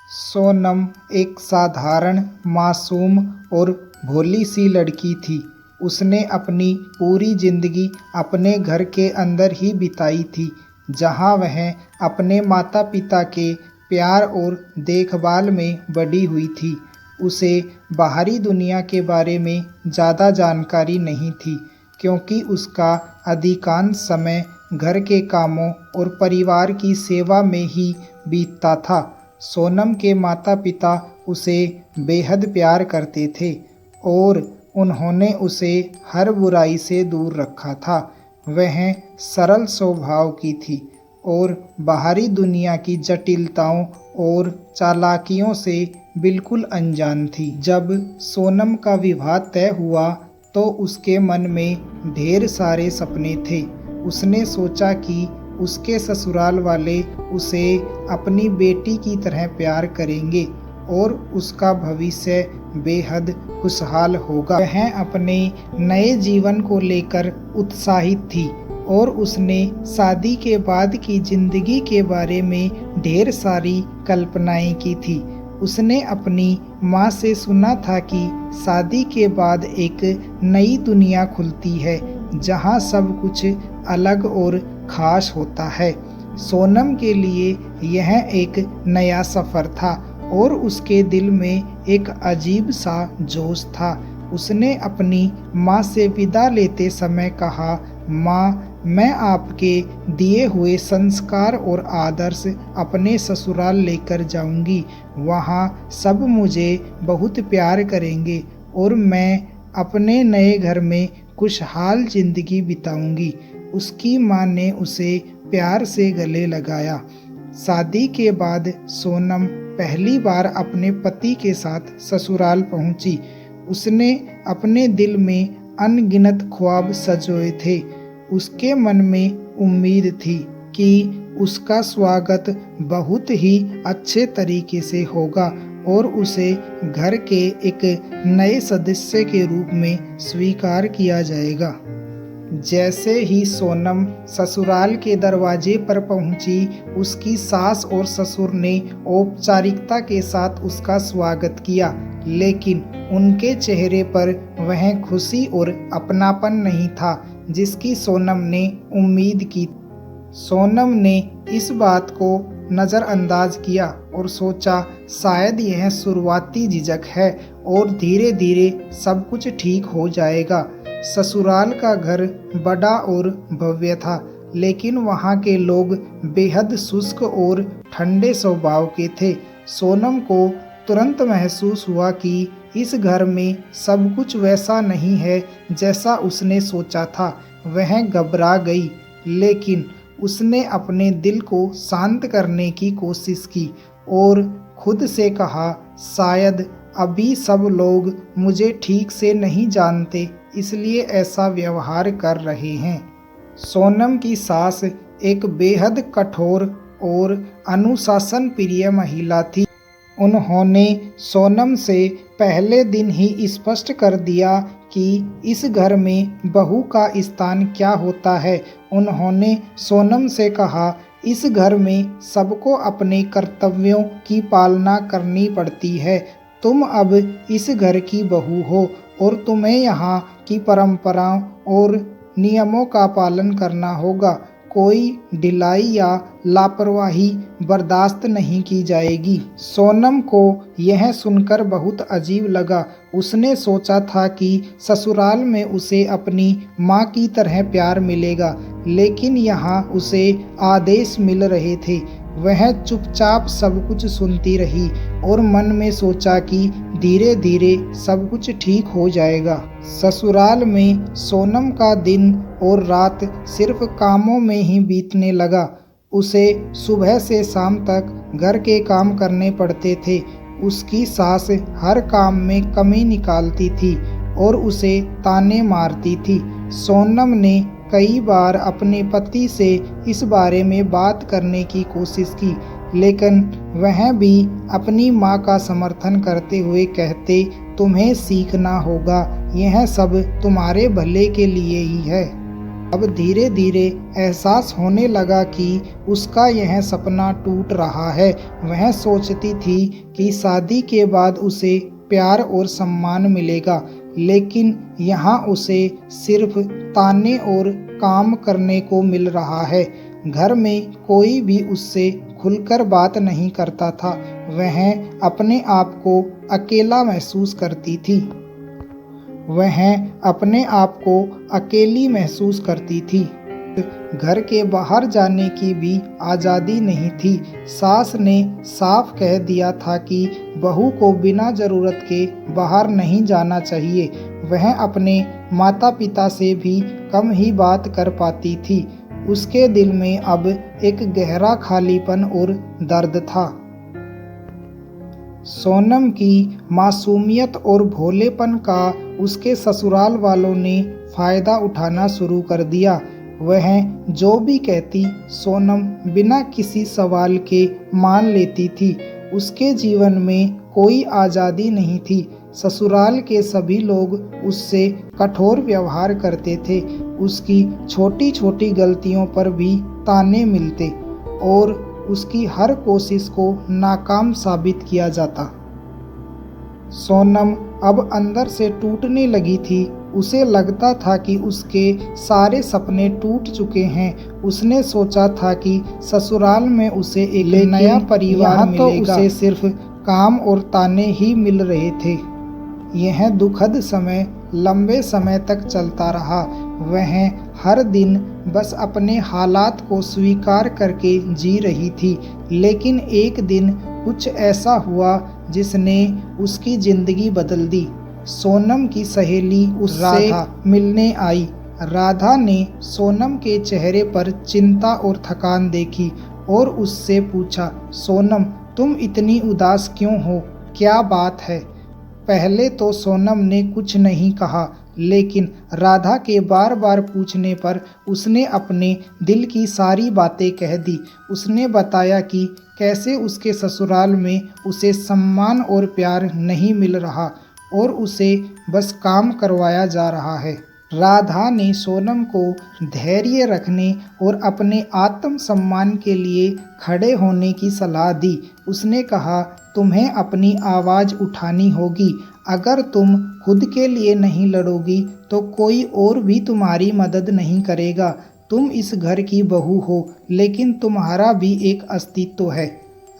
सोनम एक साधारण, मासूम और भोली सी लड़की थी। उसने अपनी पूरी जिंदगी अपने घर के अंदर ही बिताई थी, जहां वह अपने माता पिता के प्यार और देखभाल में बड़ी हुई थी। उसे बाहरी दुनिया के बारे में ज़्यादा जानकारी नहीं थी, क्योंकि उसका अधिकांश समय घर के कामों और परिवार की सेवा में ही बीतता था। सोनम के माता पिता उसे बेहद प्यार करते थे और उन्होंने उसे हर बुराई से दूर रखा था। वह सरल स्वभाव की थी और बाहरी दुनिया की जटिलताओं और चालाकियों से बिल्कुल अनजान थी। जब सोनम का विवाह तय हुआ तो उसके मन में ढेर सारे सपने थे। उसने सोचा कि उसके ससुराल वाले उसे अपनी बेटी की तरह प्यार करेंगे और उसका भविष्य बेहद खुशहाल होगा। वह अपने नए जीवन को लेकर उत्साहित थी और उसने शादी के बाद की जिंदगी के बारे में ढेर सारी कल्पनाएं की थी। उसने अपनी माँ से सुना था कि शादी के बाद एक नई दुनिया खुलती है, जहाँ सब कुछ अलग और खास होता है। सोनम के लिए यह एक नया सफ़र था और उसके दिल में एक अजीब सा जोश था। उसने अपनी माँ से विदा लेते समय कहा, माँ, मैं आपके दिए हुए संस्कार और आदर्श अपने ससुराल लेकर जाऊंगी। वहाँ सब मुझे बहुत प्यार करेंगे और मैं अपने नए घर में खुशहाल जिंदगी बिताऊंगी। उसकी माँ ने उसे प्यार से गले लगाया। शादी के बाद सोनम पहली बार अपने पति के साथ ससुराल पहुंची। उसने अपने दिल में अनगिनत ख्वाब सजोए थे। उसके मन में उम्मीद थी कि उसका स्वागत बहुत ही अच्छे तरीके से होगा और उसे घर के एक नए सदस्य के रूप में स्वीकार किया जाएगा। जैसे ही सोनम ससुराल के दरवाजे पर पहुंची, उसकी सास और ससुर ने औपचारिकता के साथ उसका स्वागत किया, लेकिन उनके चेहरे पर वह खुशी और अपनापन नहीं था जिसकी सोनम ने उम्मीद की। सोनम ने इस बात को नज़रअंदाज किया और सोचा शायद यह शुरुआती झिझक है और धीरे धीरे सब कुछ ठीक हो जाएगा। ससुराल का घर बड़ा और भव्य था, लेकिन वहाँ के लोग बेहद शुष्क और ठंडे स्वभाव के थे। सोनम को तुरंत महसूस हुआ कि इस घर में सब कुछ वैसा नहीं है जैसा उसने सोचा था। वह घबरा गई, लेकिन उसने अपने दिल को शांत करने की कोशिश की और खुद से कहा, शायद अभी सब लोग मुझे ठीक से नहीं जानते, इसलिए ऐसा व्यवहार कर रहे हैं। सोनम की सास एक बेहद कठोर और अनुशासन प्रिय महिला थी। उन्होंने सोनम से पहले दिन ही स्पष्ट कर दिया कि इस घर में बहू का स्थान क्या होता है। उन्होंने सोनम से कहा, इस घर में सबको अपने कर्तव्यों की पालना करनी पड़ती है। तुम अब इस घर की बहू हो और तुम्हें यहाँ की परंपराओं और नियमों का पालन करना होगा। कोई ढिलाई या लापरवाही बर्दाश्त नहीं की जाएगी। सोनम को यह सुनकर बहुत अजीब लगा। उसने सोचा था कि ससुराल में उसे अपनी माँ की तरह प्यार मिलेगा, लेकिन यहाँ उसे आदेश मिल रहे थे। वह चुपचाप सब कुछ सुनती रही और मन में सोचा कि धीरे धीरे सब कुछ ठीक हो जाएगा। ससुराल में सोनम का दिन और रात सिर्फ कामों में ही बीतने लगा। उसे सुबह से शाम तक घर के काम करने पड़ते थे। उसकी सास हर काम में कमी निकालती थी और उसे ताने मारती थी। सोनम ने कई बार अपने पति से इस बारे में बात करने की कोशिश की, लेकिन वह भी अपनी माँ का समर्थन करते हुए कहते, तुम्हें सीखना होगा, यह सब तुम्हारे भले के लिए ही है। अब धीरे धीरे एहसास होने लगा कि उसका यह सपना टूट रहा है। वह सोचती थी कि शादी के बाद उसे प्यार और सम्मान मिलेगा, लेकिन यहाँ उसे सिर्फ ताने और काम करने को मिल रहा है। घर में कोई भी उससे खुलकर बात नहीं करता था। वह अपने आप को अकेला महसूस करती थी। वह अपने आप को अकेली महसूस करती थी। घर के बाहर जाने की भी आज़ादी नहीं थी। सास ने साफ कह दिया था कि बहू को बिना ज़रूरत के बाहर नहीं जाना चाहिए। वह अपने माता पिता से भी कम ही बात कर पाती थी। उसके दिल में अब एक गहरा खालीपन और दर्द था। सोनम की मासूमियत और भोलेपन का उसके ससुराल वालों ने फ़ायदा उठाना शुरू कर दिया। वह जो भी कहती सोनम बिना किसी सवाल के मान लेती थी। उसके जीवन में कोई आज़ादी नहीं थी। ससुराल के सभी लोग उससे कठोर व्यवहार करते थे। उसकी छोटी छोटी गलतियों पर भी ताने मिलते और उसकी हर कोशिश को नाकाम साबित किया जाता। सोनम अब अंदर से टूटने लगी थी। उसे लगता था कि उसके सारे सपने टूट चुके हैं। उसने सोचा था कि ससुराल में उसे एक नया परिवार मिलेगा। तो उसे सिर्फ काम और ताने ही मिल रहे थे। यह दुखद समय लंबे समय तक चलता रहा। वह हर दिन बस अपने हालात को स्वीकार करके जी रही थी। लेकिन एक दिन कुछ ऐसा हुआ जिसने उसकी जिंदगी बदल दी। सोनम की सहेली उससे मिलने आई। राधा ने सोनम के चेहरे पर चिंता और थकान देखी और उससे पूछा, सोनम तुम इतनी उदास क्यों हो? क्या बात है? पहले तो सोनम ने कुछ नहीं कहा, लेकिन राधा के बार बार पूछने पर उसने अपने दिल की सारी बातें कह दी। उसने बताया कि कैसे उसके ससुराल में उसे सम्मान और प्यार नहीं मिल रहा और उसे बस काम करवाया जा रहा है। राधा ने सोनम को धैर्य रखने और अपने आत्मसम्मान के लिए खड़े होने की सलाह दी। उसने कहा, तुम्हें अपनी आवाज़ उठानी होगी। अगर तुम खुद के लिए नहीं लड़ोगी तो कोई और भी तुम्हारी मदद नहीं करेगा। तुम इस घर की बहू हो, लेकिन तुम्हारा भी एक अस्तित्व है।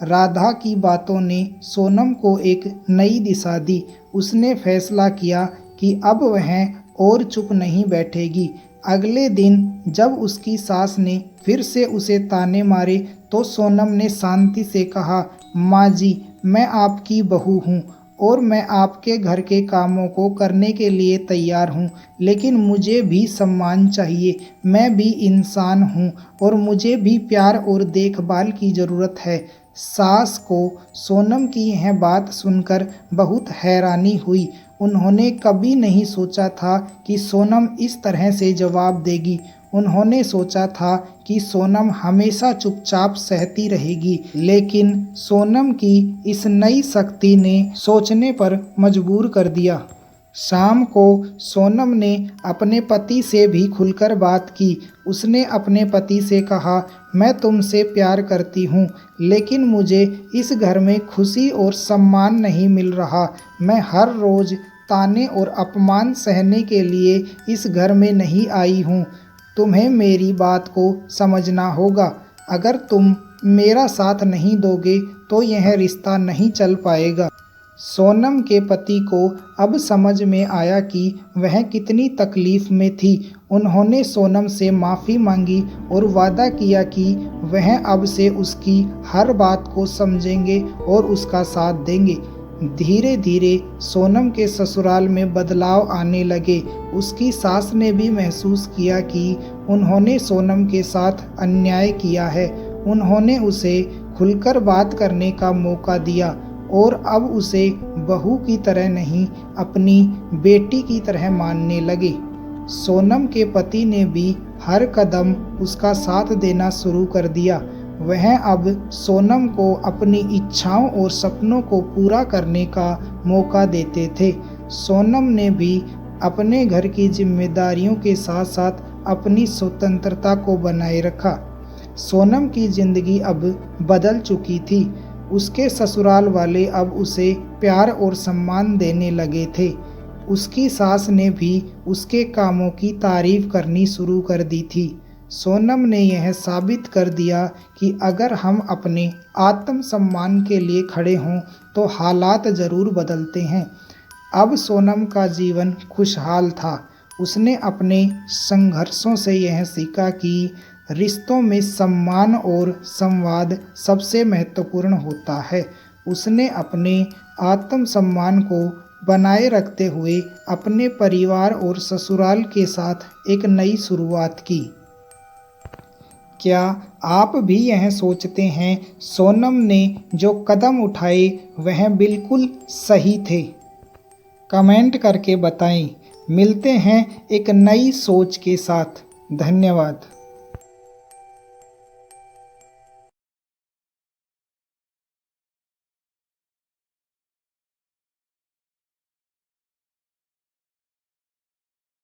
राधा की बातों ने सोनम को एक नई दिशा दी। उसने फैसला किया कि अब वह और चुप नहीं बैठेगी। अगले दिन जब उसकी सास ने फिर से उसे ताने मारे तो सोनम ने शांति से कहा, माँ जी, मैं आपकी बहू हूँ और मैं आपके घर के कामों को करने के लिए तैयार हूँ, लेकिन मुझे भी सम्मान चाहिए। मैं भी इंसान हूँ और मुझे भी प्यार और देखभाल की ज़रूरत है। सास को सोनम की यह बात सुनकर बहुत हैरानी हुई। उन्होंने कभी नहीं सोचा था कि सोनम इस तरह से जवाब देगी। उन्होंने सोचा था कि सोनम हमेशा चुपचाप सहती रहेगी, लेकिन सोनम की इस नई शक्ति ने सोचने पर मजबूर कर दिया। शाम को सोनम ने अपने पति से भी खुलकर बात की। उसने अपने पति से कहा, मैं तुमसे प्यार करती हूँ, लेकिन मुझे इस घर में खुशी और सम्मान नहीं मिल रहा। मैं हर रोज़ ताने और अपमान सहने के लिए इस घर में नहीं आई हूँ। तुम्हें मेरी बात को समझना होगा। अगर तुम मेरा साथ नहीं दोगे तो यह रिश्ता नहीं चल पाएगा। सोनम के पति को अब समझ में आया कि वह कितनी तकलीफ़ में थी। उन्होंने सोनम से माफ़ी मांगी और वादा किया कि वह अब से उसकी हर बात को समझेंगे और उसका साथ देंगे। धीरे धीरे सोनम के ससुराल में बदलाव आने लगे। उसकी सास ने भी महसूस किया कि उन्होंने सोनम के साथ अन्याय किया है। उन्होंने उसे खुलकर बात करने का मौका दिया और अब उसे बहू की तरह नहीं, अपनी बेटी की तरह मानने लगे। सोनम के पति ने भी हर कदम उसका साथ देना शुरू कर दिया। वह अब सोनम को अपनी इच्छाओं और सपनों को पूरा करने का मौका देते थे। सोनम ने भी अपने घर की जिम्मेदारियों के साथ साथ अपनी स्वतंत्रता को बनाए रखा। सोनम की जिंदगी अब बदल चुकी थी। उसके ससुराल वाले अब उसे प्यार और सम्मान देने लगे थे। उसकी सास ने भी उसके कामों की तारीफ करनी शुरू कर दी थी। सोनम ने यह साबित कर दिया कि अगर हम अपने आत्मसम्मान के लिए खड़े हों तो हालात ज़रूर बदलते हैं। अब सोनम का जीवन खुशहाल था। उसने अपने संघर्षों से यह सीखा कि रिश्तों में सम्मान और संवाद सबसे महत्वपूर्ण होता है। उसने अपने आत्मसम्मान को बनाए रखते हुए अपने परिवार और ससुराल के साथ एक नई शुरुआत की। क्या आप भी यह सोचते हैं सोनम ने जो कदम उठाए वह बिल्कुल सही थे? कमेंट करके बताएं। मिलते हैं एक नई सोच के साथ। धन्यवाद।